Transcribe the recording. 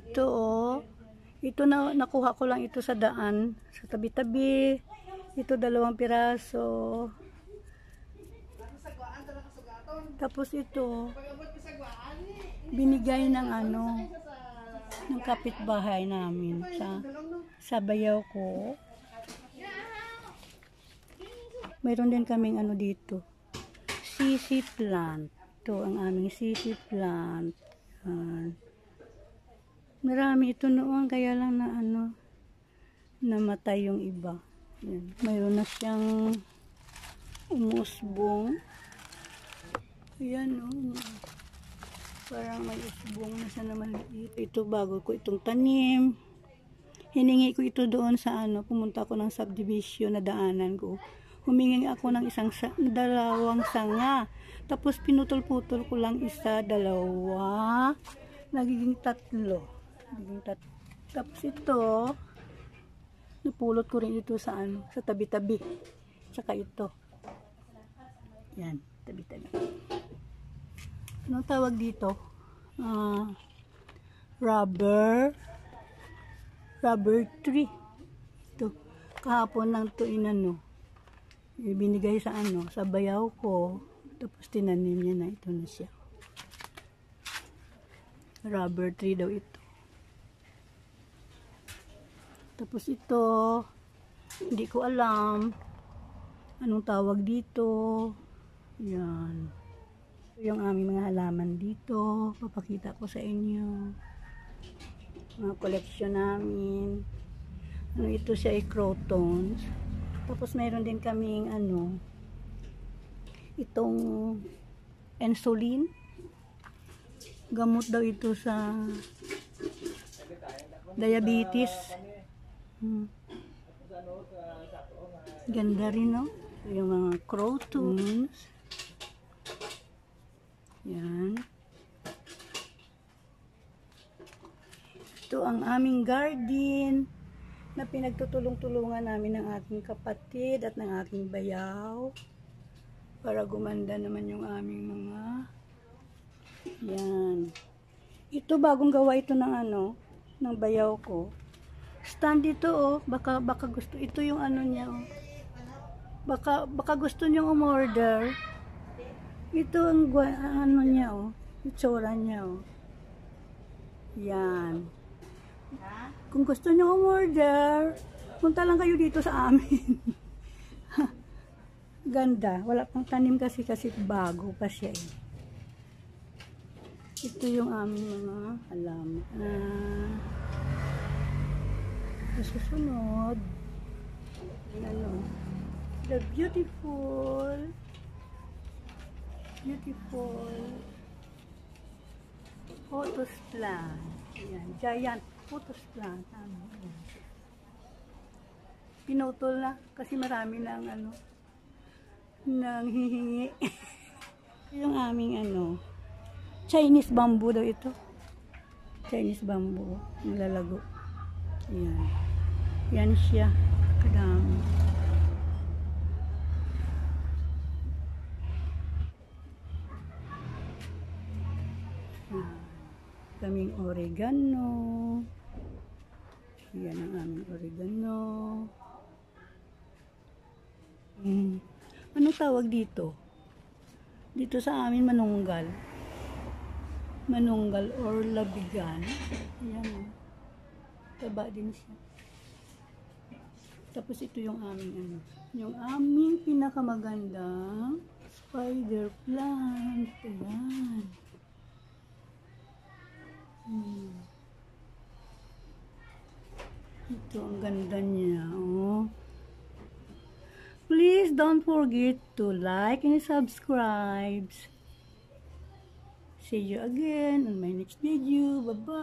Ito oh. Ito na nakuha ko lang ito sa daan, sa tabi-tabi. Ito 2 piraso. Tapos ito binigay ng ng kapitbahay namin sa bayaw ko. Mayroon din kaming dito. Sisi plant. Ito ang aming sisi plant. Marami ito noon, kaya lang na namatay yung iba. Yan. Mayroon na siyang umusbong. Ayan parang may usbong na siya naman. Ito bago ko itong tanim. Hiningi ko ito doon sa pumunta ako ng subdivision na daanan ko. Humingi ako ng 2 sanga. Tapos pinutol-putol ko lang 1, 2. Nagiging 3. Tapos ito, napulot ko rin ito sa tabi-tabi. Tsaka ito. Yan, tabi-tabi. Anong tawag dito? Rubber tree. Ito, kahapon lang ito ibinigay sa sa bayaw ko. Tapos tinanim niya na, ito na siya. Rubber tree daw ito. Tapos ito, hindi ko alam anong tawag dito. Yan. Yung aming mga halaman dito. Papakita ko sa inyo. Mga koleksyon namin. Ito siya ay crotons. Tapos mayroon din kaming itong insulin. Gamot daw ito sa diabetes. Ganda rin, no? Yung mga crotons. Yan. Ito ang aming garden na pinagtutulong-tulungan namin ng aking kapatid at ng aking bayaw para gumanda naman yung aming mga yan. Ito bagong gawa ito ng ng bayaw ko. Stand dito baka gusto ito yung niya baka gusto niyo umorder. Ito ang niya itsura niya yan. Kung gusto niyo umorder, punta lang kayo dito sa amin. Ganda, wala pang tanim kasi bago pa siya Ito yung aming mga halaman. Susunod the beautiful photos plant. Ayan, giant photos plant. Pinutol na kasi marami na nang hihingi. Yung aming Chinese bamboo daw ito. Chinese bamboo. Malalago. Ayan. Yan siya. Kadami. Kaming oregano. Yan ang aming oregano. Ano tawag dito? Dito sa amin manunggal. Manunggal or labigan. Ayan taba din siya. Tapos ito yung aming yung aming pinakamagandang spider plant. Ayan. Ito ang ganda niya. Please don't forget to like and subscribe. See you again on my next video. Bye-bye.